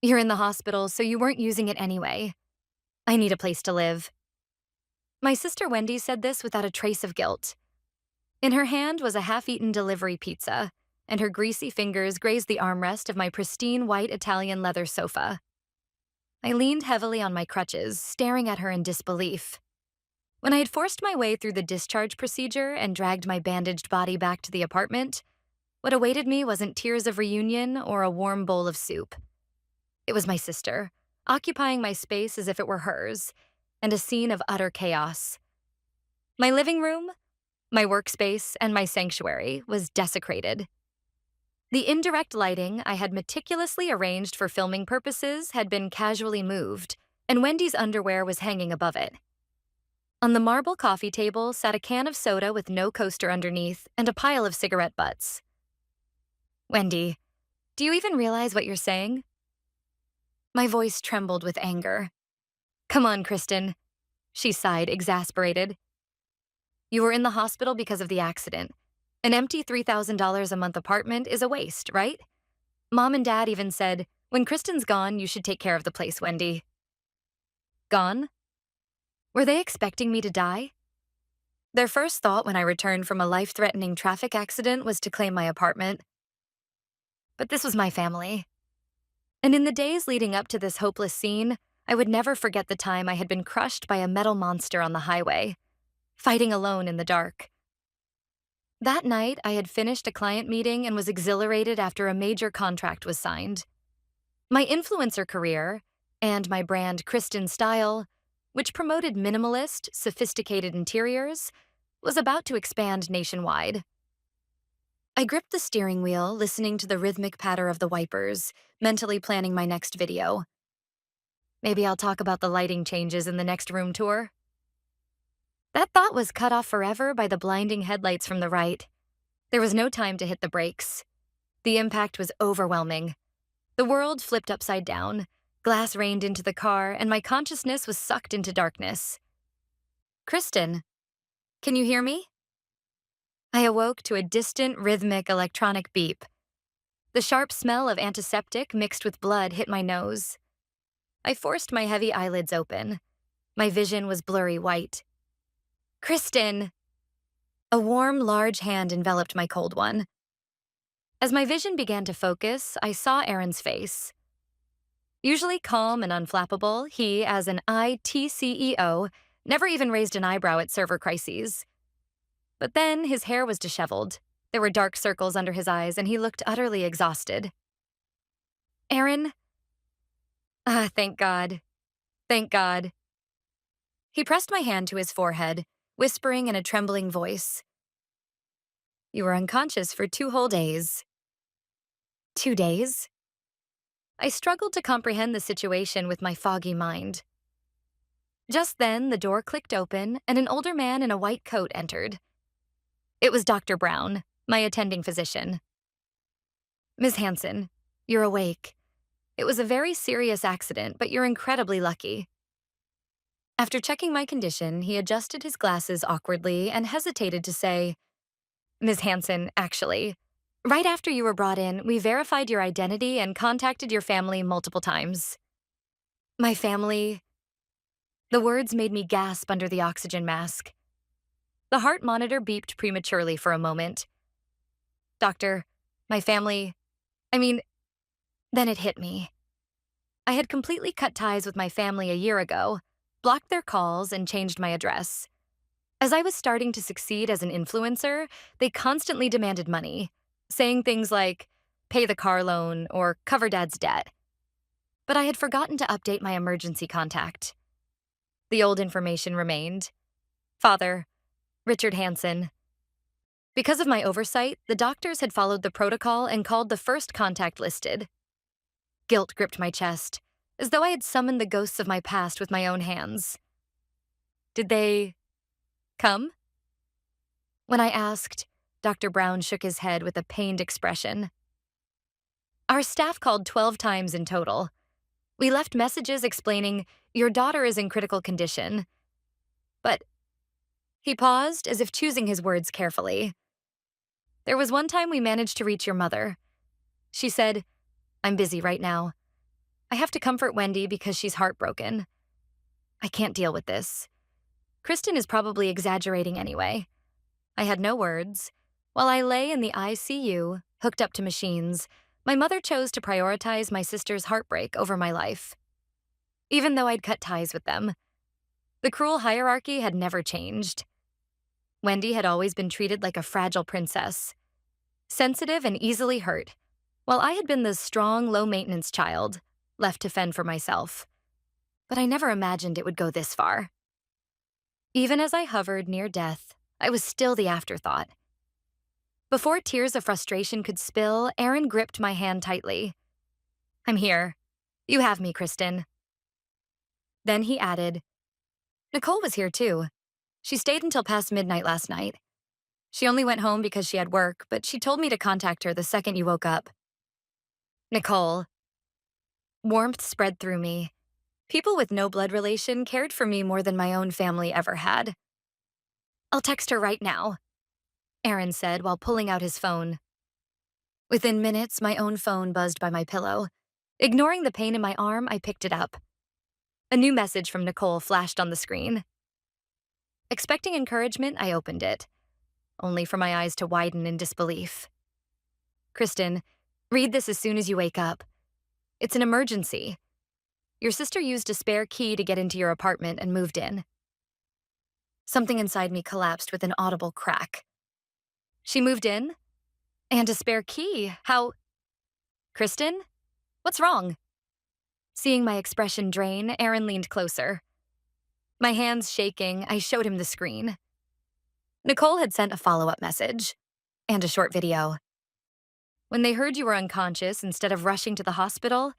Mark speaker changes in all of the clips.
Speaker 1: You're in the hospital, so you weren't using it anyway. I need a place to live. My sister Wendy said this without a trace of guilt. In her hand was a half-eaten delivery pizza, and her greasy fingers grazed the armrest of my pristine white Italian leather sofa. I leaned heavily on my crutches, staring at her in disbelief. When I had forced my way through the discharge procedure and dragged my bandaged body back to the apartment, what awaited me wasn't tears of reunion or a warm bowl of soup. It was my sister, occupying my space as if it were hers, and a scene of utter chaos. My living room, my workspace, and my sanctuary was desecrated. The indirect lighting I had meticulously arranged for filming purposes had been casually moved, and Wendy's underwear was hanging above it. On the marble coffee table sat a can of soda with no coaster underneath and a pile of cigarette butts. Wendy, do you even realize what you're saying? My voice trembled with anger. Come on, Kristen, she sighed, exasperated. You were in the hospital because of the accident. An empty $3,000 a month apartment is a waste, right? Mom and Dad even said, when Kristen's gone, you should take care of the place, Wendy. Gone? Were they expecting me to die? Their first thought when I returned from a life-threatening traffic accident was to claim my apartment. But this was my family. And in the days leading up to this hopeless scene, I would never forget the time I had been crushed by a metal monster on the highway, fighting alone in the dark. That night, I had finished a client meeting and was exhilarated after a major contract was signed. My influencer career, and my brand Kristen Style, which promoted minimalist, sophisticated interiors, was about to expand nationwide. I gripped the steering wheel, listening to the rhythmic patter of the wipers, mentally planning my next video. Maybe I'll talk about the lighting changes in the next room tour. That thought was cut off forever by the blinding headlights from the right. There was no time to hit the brakes. The impact was overwhelming. The world flipped upside down, glass rained into the car, and my consciousness was sucked into darkness. Kristen, can you hear me? I awoke to a distant, rhythmic electronic beep. The sharp smell of antiseptic mixed with blood hit my nose. I forced my heavy eyelids open. My vision was blurry white. Kristen! A warm, large hand enveloped my cold one. As my vision began to focus, I saw Aaron's face. Usually calm and unflappable, he, as an IT CEO, never even raised an eyebrow at server crises. But then his hair was disheveled. There were dark circles under his eyes, and he looked utterly exhausted. Aaron? Thank God. Thank God. He pressed my hand to his forehead, whispering in a trembling voice. You were unconscious for 2 whole days. 2 days? I struggled to comprehend the situation with my foggy mind. Just then, the door clicked open, and an older man in a white coat entered. It was Dr. Brown, my attending physician. Ms. Hansen, you're awake. It was a very serious accident, but you're incredibly lucky. After checking my condition, he adjusted his glasses awkwardly and hesitated to say, Ms. Hansen, actually, right after you were brought in, we verified your identity and contacted your family multiple times. My family? The words made me gasp under the oxygen mask. The heart monitor beeped prematurely for a moment. Doctor, my family, then it hit me. I had completely cut ties with my family a year ago, blocked their calls, and changed my address. As I was starting to succeed as an influencer, they constantly demanded money, saying things like, pay the car loan or cover Dad's debt. But I had forgotten to update my emergency contact. The old information remained. Father, Richard Hansen. Because of my oversight, the doctors had followed the protocol and called the first contact listed. Guilt gripped my chest, as though I had summoned the ghosts of my past with my own hands. Did they come? When I asked, Dr. Brown shook his head with a pained expression. Our staff called 12 times in total. We left messages explaining, your daughter is in critical condition. But he paused, as if choosing his words carefully. There was one time we managed to reach your mother. She said, I'm busy right now. I have to comfort Wendy because she's heartbroken. I can't deal with this. Kristen is probably exaggerating anyway. I had no words. While I lay in the ICU, hooked up to machines, my mother chose to prioritize my sister's heartbreak over my life. Even though I'd cut ties with them, the cruel hierarchy had never changed. Wendy had always been treated like a fragile princess, sensitive and easily hurt, while I had been the strong, low-maintenance child, left to fend for myself. But I never imagined it would go this far. Even as I hovered near death, I was still the afterthought. Before tears of frustration could spill, Aaron gripped my hand tightly. "I'm here. You have me, Kristen." Then he added, "Nicole was here too. She stayed until past midnight last night. She only went home because she had work, but she told me to contact her the second you woke up." Nicole. Warmth spread through me. People with no blood relation cared for me more than my own family ever had. "I'll text her right now," Aaron said while pulling out his phone. Within minutes, my own phone buzzed by my pillow. Ignoring the pain in my arm, I picked it up. A new message from Nicole flashed on the screen. Expecting encouragement, I opened it, only for my eyes to widen in disbelief. "Kristen, read this as soon as you wake up. It's an emergency. Your sister used a spare key to get into your apartment and moved in." Something inside me collapsed with an audible crack. "She moved in? And a spare key? How—" "Kristen? What's wrong?" Seeing my expression drain, Aaron leaned closer. My hands shaking, I showed him the screen. Nicole had sent a follow-up message and a short video. "When they heard you were unconscious, instead of rushing to the hospital,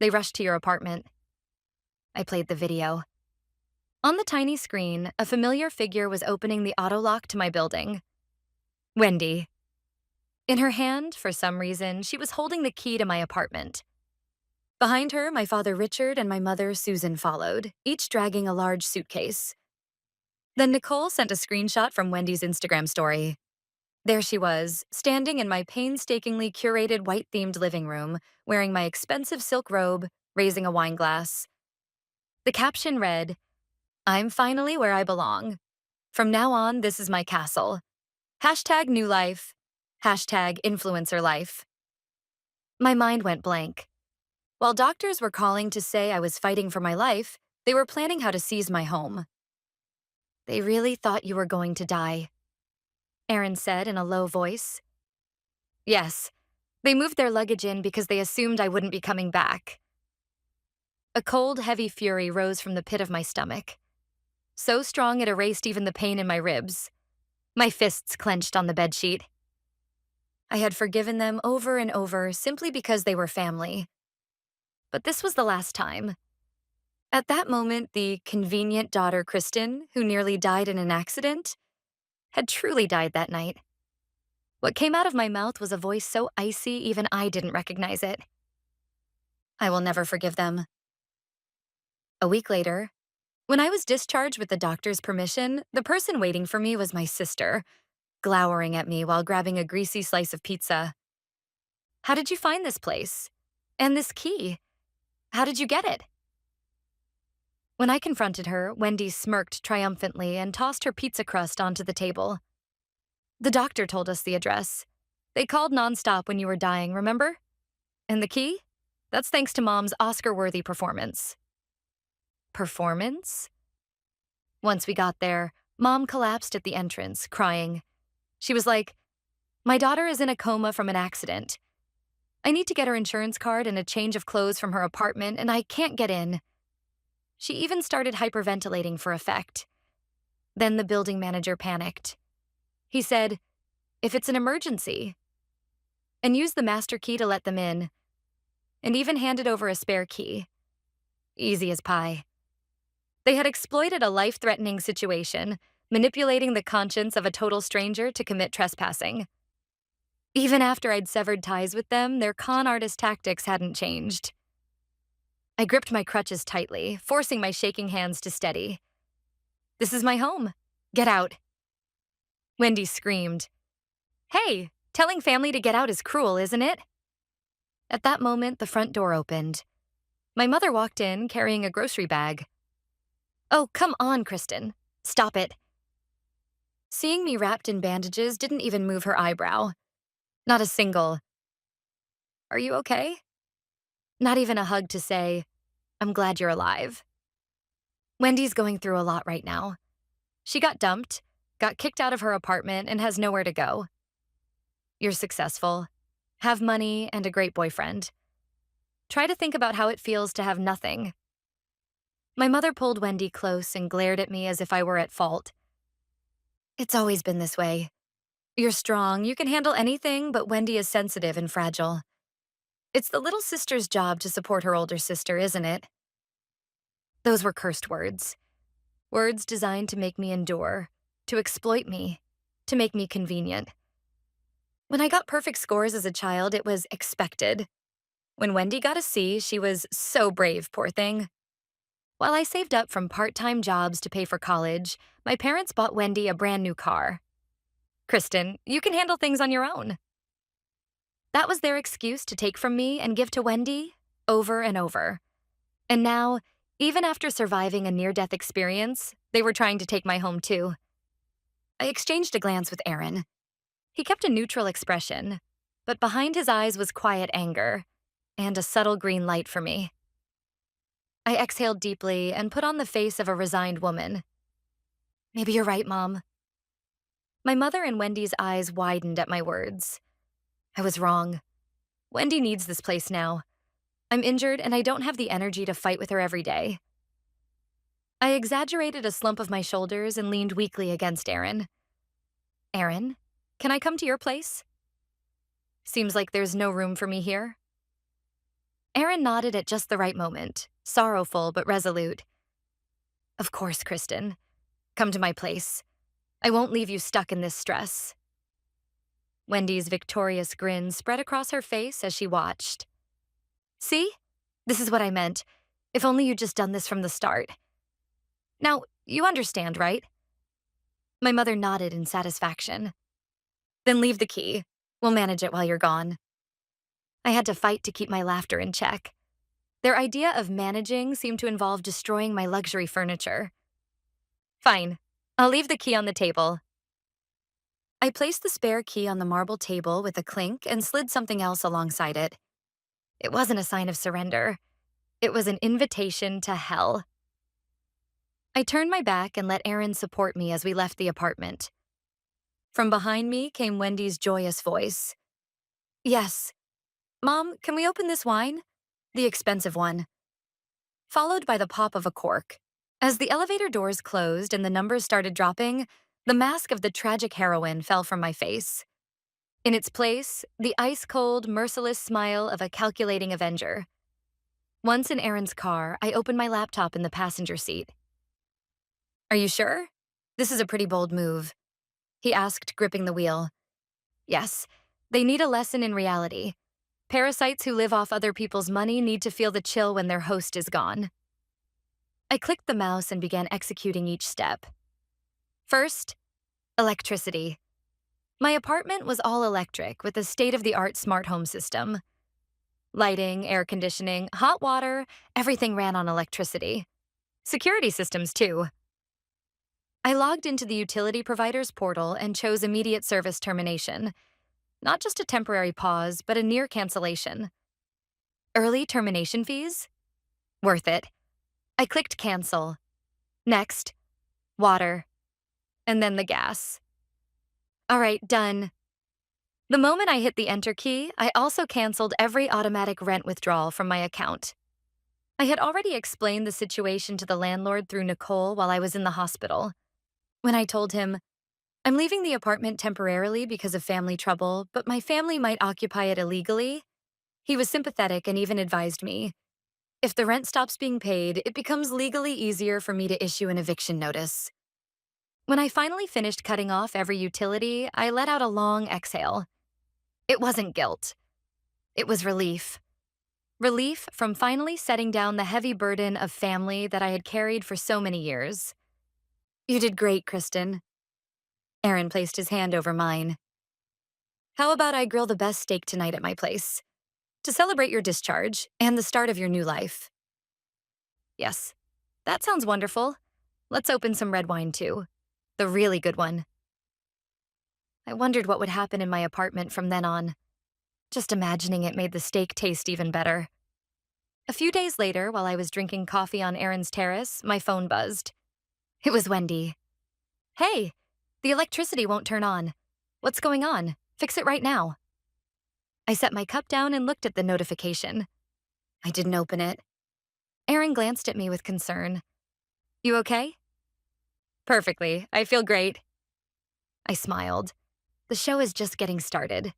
Speaker 1: they rushed to your apartment." I played the video. On the tiny screen, a familiar figure was opening the auto-lock to my building. Wendy. In her hand, for some reason, she was holding the key to my apartment. Behind her, my father Richard and my mother Susan followed, each dragging a large suitcase. Then Nicole sent a screenshot from Wendy's Instagram story. There she was, standing in my painstakingly curated white-themed living room, wearing my expensive silk robe, raising a wine glass. The caption read, "I'm finally where I belong. From now on, this is my castle. Hashtag new life. Hashtag influencer life." My mind went blank. While doctors were calling to say I was fighting for my life, they were planning how to seize my home. "They really thought you were going to die," Aaron said in a low voice. "Yes, they moved their luggage in because they assumed I wouldn't be coming back." A cold, heavy fury rose from the pit of my stomach. So strong it erased even the pain in my ribs. My fists clenched on the bedsheet. I had forgiven them over and over simply because they were family. But this was the last time. At that moment, the convenient daughter Kristen, who nearly died in an accident, had truly died that night. What came out of my mouth was a voice so icy even I didn't recognize it. I will never forgive them. A week later, when I was discharged with the doctor's permission, the person waiting for me was my sister, glowering at me while grabbing a greasy slice of pizza. "How did you find this place? And this key? How did you get it?" When I confronted her, Wendy smirked triumphantly and tossed her pizza crust onto the table. "The doctor told us the address. They called nonstop when you were dying, remember? And the key? That's thanks to Mom's Oscar-worthy performance." Performance? Once we got there, Mom collapsed at the entrance, crying. She was like, "My daughter is in a coma from an accident. I need to get her insurance card and a change of clothes from her apartment, and I can't get in." She even started hyperventilating for effect. Then the building manager panicked. He said, "If it's an emergency," and used the master key to let them in, and even handed over a spare key. Easy as pie. They had exploited a life-threatening situation, manipulating the conscience of a total stranger to commit trespassing. Even after I'd severed ties with them, their con artist tactics hadn't changed. I gripped my crutches tightly, forcing my shaking hands to steady. "This is my home. Get out." Wendy screamed. "Hey, telling family to get out is cruel, isn't it?" At that moment, the front door opened. My mother walked in carrying a grocery bag. Oh, come on, Kristen. Stop it. Seeing me wrapped in bandages didn't even move her eyebrow. Not a single, "Are you okay?" Not even a hug to say, "I'm glad you're alive." Wendy's going through a lot right now. She got dumped, got kicked out of her apartment, and has nowhere to go. You're successful, have money, and a great boyfriend. Try to think about how it feels to have nothing. My mother pulled Wendy close and glared at me as if I were at fault. It's always been this way. You're strong, you can handle anything, but Wendy is sensitive and fragile. It's the little sister's job to support her older sister, isn't it? Those were cursed words. Words designed to make me endure, to exploit me, to make me convenient. When I got perfect scores as a child, it was expected. When Wendy got a C, she was so brave, poor thing. While I saved up from part-time jobs to pay for college, my parents bought Wendy a brand new car. Kristen, you can handle things on your own. That was their excuse to take from me and give to Wendy over and over. And now, even after surviving a near-death experience, they were trying to take my home too. I exchanged a glance with Aaron. He kept a neutral expression, but behind his eyes was quiet anger and a subtle green light for me. I exhaled deeply and put on the face of a resigned woman. Maybe you're right, Mom. My mother and Wendy's eyes widened at my words. I was wrong. Wendy needs this place now. I'm injured and I don't have the energy to fight with her every day. I exaggerated a slump of my shoulders and leaned weakly against Aaron. Aaron, can I come to your place? Seems like there's no room for me here. Aaron nodded at just the right moment, sorrowful but resolute. Of course, Kristen. Come to my place. I won't leave you stuck in this stress. Wendy's victorious grin spread across her face as she watched. See? This is what I meant. If only you'd just done this from the start. Now, you understand, right? My mother nodded in satisfaction. Then leave the key. We'll manage it while you're gone. I had to fight to keep my laughter in check. Their idea of managing seemed to involve destroying my luxury furniture. Fine. I'll leave the key on the table. I placed the spare key on the marble table with a clink and slid something else alongside it. It wasn't a sign of surrender. It was an invitation to hell. I turned my back and let Aaron support me as we left the apartment. From behind me came Wendy's joyous voice. Yes. Mom, can we open this wine? The expensive one. Followed by the pop of a cork. As the elevator doors closed and the numbers started dropping, the mask of the tragic heroine fell from my face. In its place, the ice-cold, merciless smile of a calculating avenger. Once in Aaron's car, I opened my laptop in the passenger seat. Are you sure? This is a pretty bold move, he asked, gripping the wheel. Yes, they need a lesson in reality. Parasites who live off other people's money need to feel the chill when their host is gone. I clicked the mouse and began executing each step. First, electricity. My apartment was all electric with a state-of-the-art smart home system. Lighting, air conditioning, hot water, everything ran on electricity. Security systems, too. I logged into the utility provider's portal and chose immediate service termination. Not just a temporary pause, but a near cancellation. Early termination fees? Worth it. I clicked cancel. Next, water. And then the gas. All right, done. The moment I hit the enter key, I also canceled every automatic rent withdrawal from my account. I had already explained the situation to the landlord through Nicole while I was in the hospital. When I told him, I'm leaving the apartment temporarily because of family trouble, but my family might occupy it illegally, he was sympathetic and even advised me, if the rent stops being paid, it becomes legally easier for me to issue an eviction notice. When I finally finished cutting off every utility, I let out a long exhale. It wasn't guilt. It was relief. Relief from finally setting down the heavy burden of family that I had carried for so many years. You did great, Kristen. Aaron placed his hand over mine. How about I grill the best steak tonight at my place? To celebrate your discharge and the start of your new life. Yes. That sounds wonderful. Let's open some red wine too. The really good one. I wondered what would happen in my apartment from then on. Just imagining it made the steak taste even better. A few days later, while I was drinking coffee on Aaron's terrace, my phone buzzed. It was Wendy. Hey, the electricity won't turn on. What's going on? Fix it right now. I set my cup down and looked at the notification. I didn't open it. Aaron glanced at me with concern. You okay? Perfectly. I feel great. I smiled. The show is just getting started.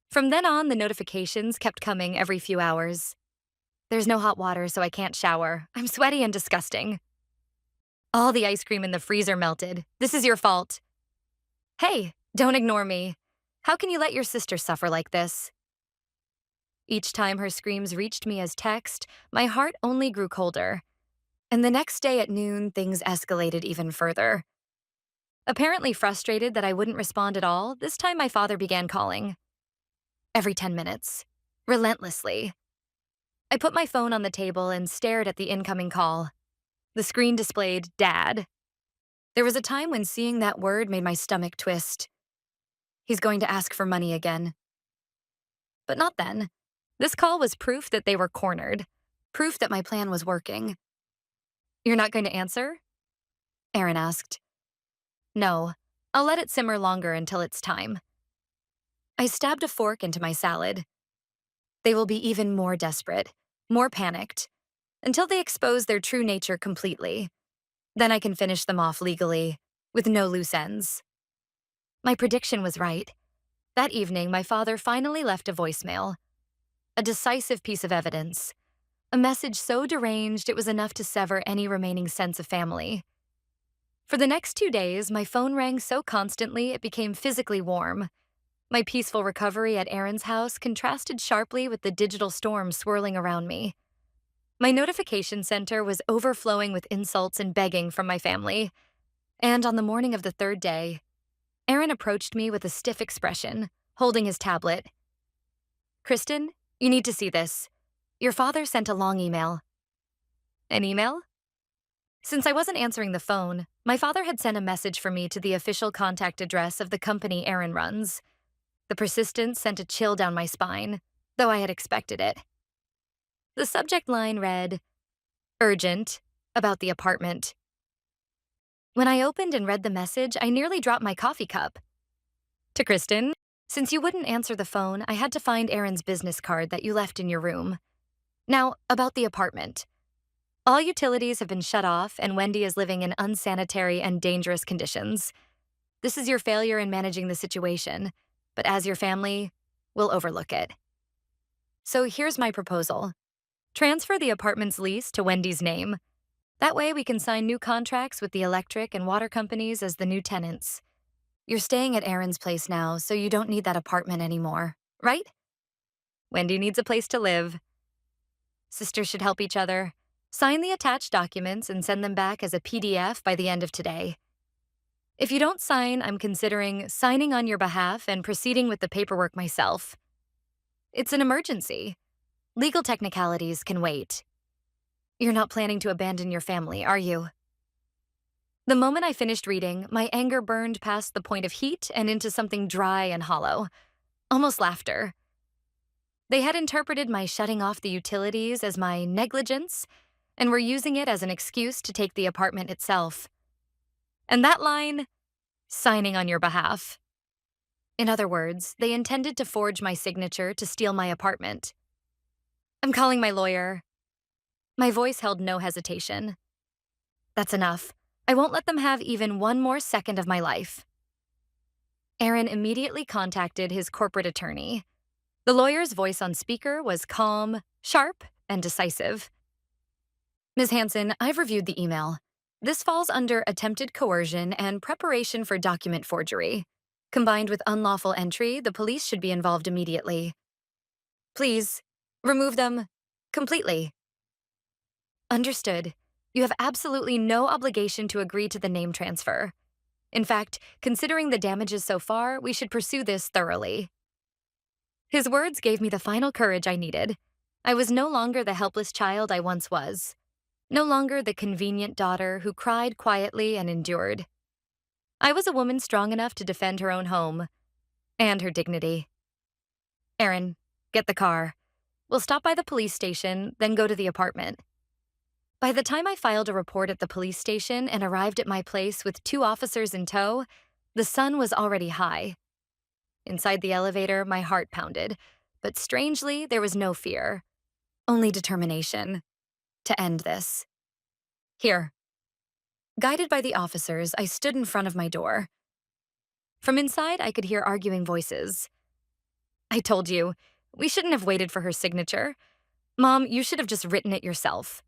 Speaker 1: From then on, the notifications kept coming every few hours. There's no hot water, so I can't shower. I'm sweaty and disgusting. All the ice cream in the freezer melted. This is your fault. Hey, don't ignore me. How can you let your sister suffer like this? Each time her screams reached me as text, my heart only grew colder. And the next day at noon, things escalated even further. Apparently frustrated that I wouldn't respond at all, this time my father began calling. Every 10 minutes. Relentlessly. I put my phone on the table and stared at the incoming call. The screen displayed Dad. There was a time when seeing that word made my stomach twist. He's going to ask for money again. But not then. This call was proof that they were cornered. Proof that my plan was working. You're not going to answer? Aaron asked. No. I'll let it simmer longer until it's time. I stabbed a fork into my salad. They will be even more desperate, more panicked, until they expose their true nature completely. Then I can finish them off legally, with no loose ends. My prediction was right. That evening, my father finally left a voicemail. A decisive piece of evidence. A message so deranged it was enough to sever any remaining sense of family. For the next 2 days, my phone rang so constantly it became physically warm. My peaceful recovery at Aaron's house contrasted sharply with the digital storm swirling around me. My notification center was overflowing with insults and begging from my family. And on the morning of the third day, Aaron approached me with a stiff expression, holding his tablet. Kristen, you need to see this. Your father sent a long email. An email? Since I wasn't answering the phone, my father had sent a message for me to the official contact address of the company Aaron runs. The persistence sent a chill down my spine, though I had expected it. The subject line read, Urgent, about the apartment. When I opened and read the message, I nearly dropped my coffee cup. To Kristen, since you wouldn't answer the phone, I had to find Aaron's business card that you left in your room. Now, about the apartment. All utilities have been shut off, and Wendy is living in unsanitary and dangerous conditions. This is your failure in managing the situation, but as your family, we'll overlook it. So here's my proposal. Transfer the apartment's lease to Wendy's name. That way we can sign new contracts with the electric and water companies as the new tenants. You're staying at Aaron's place now, so you don't need that apartment anymore, right? Wendy needs a place to live. Sisters should help each other. Sign the attached documents and send them back as a PDF by the end of today. If you don't sign, I'm considering signing on your behalf and proceeding with the paperwork myself. It's an emergency. Legal technicalities can wait. You're not planning to abandon your family, are you? The moment I finished reading, my anger burned past the point of heat and into something dry and hollow, almost laughter. They had interpreted my shutting off the utilities as my negligence and were using it as an excuse to take the apartment itself. And that line, signing on your behalf. In other words, they intended to forge my signature to steal my apartment. I'm calling my lawyer. My voice held no hesitation. That's enough. I won't let them have even one more second of my life. Aaron immediately contacted his corporate attorney. The lawyer's voice on speaker was calm, sharp, and decisive. Ms. Hansen, I've reviewed the email. This falls under attempted coercion and preparation for document forgery. Combined with unlawful entry, the police should be involved immediately. Please, remove them completely. Understood. You have absolutely no obligation to agree to the name transfer. In fact, considering the damages so far, we should pursue this thoroughly. His words gave me the final courage I needed. I was no longer the helpless child I once was. No longer the convenient daughter who cried quietly and endured. I was a woman strong enough to defend her own home and her dignity. Erin, get the car. We'll stop by the police station, then go to the apartment. By the time I filed a report at the police station and arrived at my place with 2 officers in tow, the sun was already high. Inside the elevator, my heart pounded, but strangely, there was no fear, only determination to end this. Here. Guided by the officers, I stood in front of my door. From inside, I could hear arguing voices. I told you, we shouldn't have waited for her signature. Mom, you should have just written it yourself.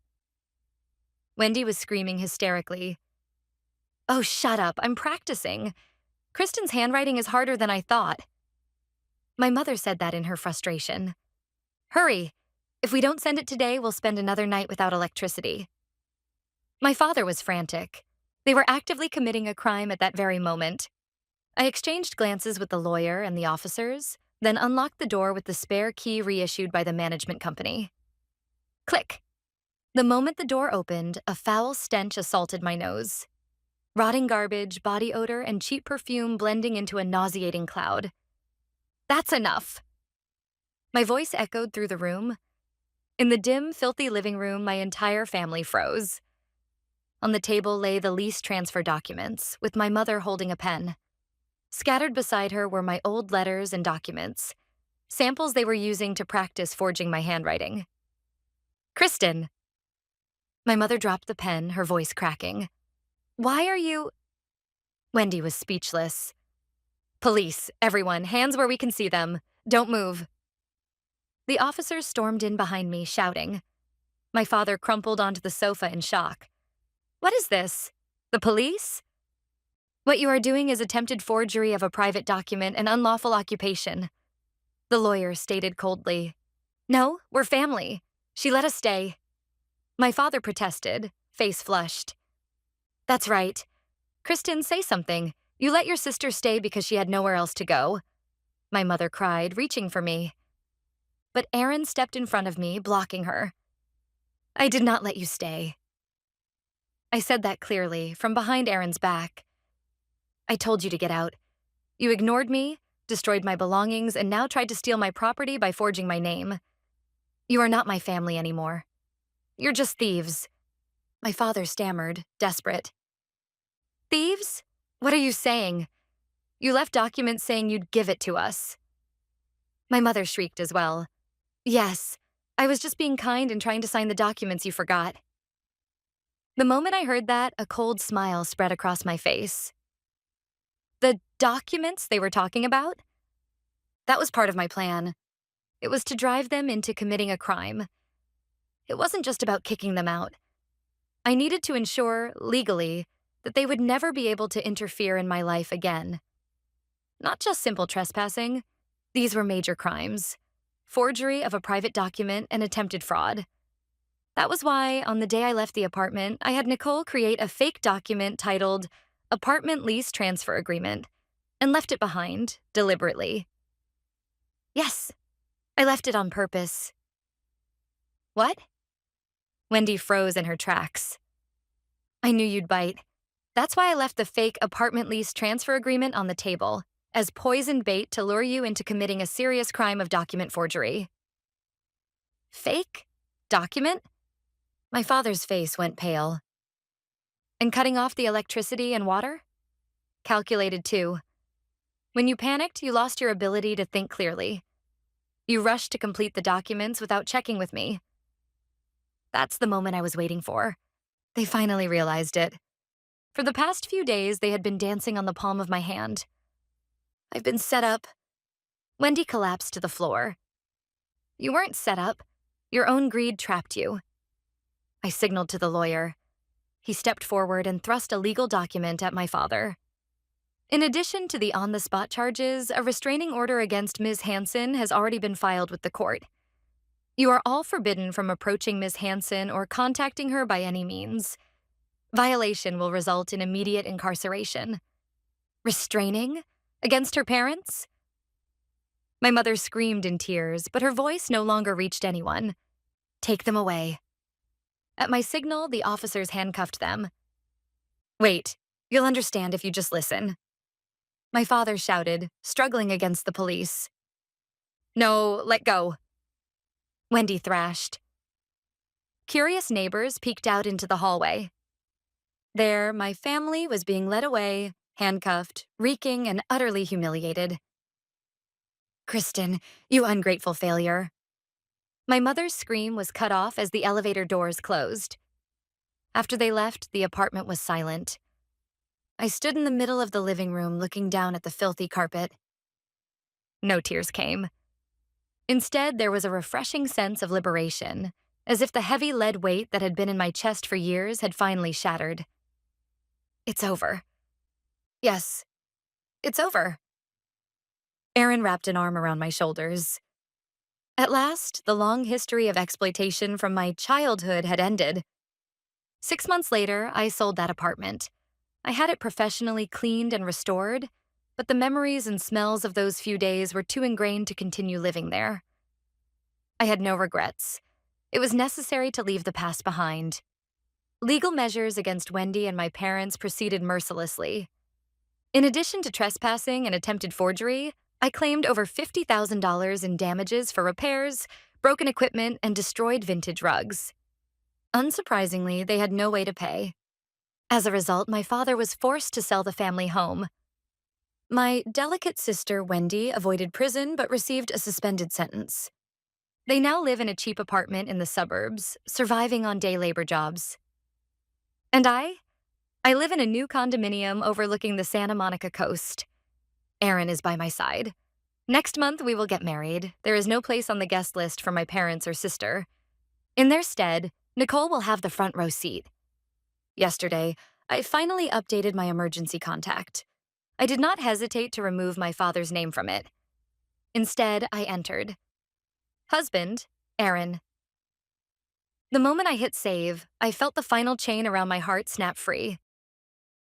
Speaker 1: Wendy was screaming hysterically. Oh, shut up, I'm practicing. Kristen's handwriting is harder than I thought. My mother said that in her frustration. Hurry. If we don't send it today, we'll spend another night without electricity. My father was frantic. They were actively committing a crime at that very moment. I exchanged glances with the lawyer and the officers, then unlocked the door with the spare key reissued by the management company. Click. The moment the door opened, a foul stench assaulted my nose. Rotting garbage, body odor, and cheap perfume blending into a nauseating cloud. That's enough. My voice echoed through the room. In the dim, filthy living room, my entire family froze. On the table lay the lease transfer documents, with my mother holding a pen. Scattered beside her were my old letters and documents, samples they were using to practice forging my handwriting. Kristen! My mother dropped the pen, her voice cracking. Why are you… Wendy was speechless. Police, everyone, hands where we can see them. Don't move. The officers stormed in behind me, shouting. My father crumpled onto the sofa in shock. What is this? The police? What you are doing is attempted forgery of a private document and unlawful occupation. The lawyer stated coldly. No, we're family. She let us stay. My father protested, face flushed. That's right. Kristen, say something. You let your sister stay because she had nowhere else to go. My mother cried, reaching for me. But Erin stepped in front of me, blocking her. I did not let you stay. I said that clearly, from behind Erin's back. I told you to get out. You ignored me, destroyed my belongings, and now tried to steal my property by forging my name. You are not my family anymore. You're just thieves. My father stammered, desperate. Thieves? What are you saying? You left documents saying you'd give it to us. My mother shrieked as well. Yes, I was just being kind and trying to sign the documents you forgot. The moment I heard that, a cold smile spread across my face. The documents they were talking about? That was part of my plan. It was to drive them into committing a crime. It wasn't just about kicking them out. I needed to ensure, legally, that they would never be able to interfere in my life again. Not just simple trespassing. These were major crimes. Forgery of a private document and attempted fraud. That was why, on the day I left the apartment, I had Nicole create a fake document titled Apartment Lease Transfer Agreement and left it behind, deliberately. Yes, I left it on purpose. What? Wendy froze in her tracks. I knew you'd bite. That's why I left the fake apartment lease transfer agreement on the table, as poisoned bait to lure you into committing a serious crime of document forgery. Fake? Document? My father's face went pale. And cutting off the electricity and water? Calculated too. When you panicked, you lost your ability to think clearly. You rushed to complete the documents without checking with me. That's the moment I was waiting for. They finally realized it. For the past few days, they had been dancing on the palm of my hand. I've been set up. Wendy collapsed to the floor. You weren't set up. Your own greed trapped you. I signaled to the lawyer. He stepped forward and thrust a legal document at my father. In addition to the on-the-spot charges, a restraining order against Ms. Hansen has already been filed with the court. You are all forbidden from approaching Ms. Hansen or contacting her by any means. Violation will result in immediate incarceration. Restraining? Against her parents? My mother screamed in tears, but her voice no longer reached anyone. Take them away. At my signal, the officers handcuffed them. Wait, you'll understand if you just listen. My father shouted, struggling against the police. No, let go, Wendy thrashed. Curious neighbors peeked out into the hallway. There, my family was being led away, handcuffed, reeking, and utterly humiliated. Kristen, you ungrateful failure. My mother's scream was cut off as the elevator doors closed. After they left, the apartment was silent. I stood in the middle of the living room looking down at the filthy carpet. No tears came. Instead, there was a refreshing sense of liberation, as if the heavy lead weight that had been in my chest for years had finally shattered. It's over. Yes, it's over. Aaron wrapped an arm around my shoulders. At last, the long history of exploitation from my childhood had ended. 6 months later, I sold that apartment. I had it professionally cleaned and restored, but the memories and smells of those few days were too ingrained to continue living there. I had no regrets. It was necessary to leave the past behind. Legal measures against Wendy and my parents proceeded mercilessly. In addition to trespassing and attempted forgery, I claimed over $50,000 in damages for repairs, broken equipment, and destroyed vintage rugs. Unsurprisingly, they had no way to pay. As a result, my father was forced to sell the family home. My delicate sister, Wendy, avoided prison but received a suspended sentence. They now live in a cheap apartment in the suburbs, surviving on day labor jobs. And I live in a new condominium overlooking the Santa Monica coast. Aaron is by my side. Next month, we will get married. There is no place on the guest list for my parents or sister. In their stead, Nicole will have the front row seat. Yesterday, I finally updated my emergency contact. I did not hesitate to remove my father's name from it. Instead, I entered. Husband, Aaron. The moment I hit save, I felt the final chain around my heart snap free.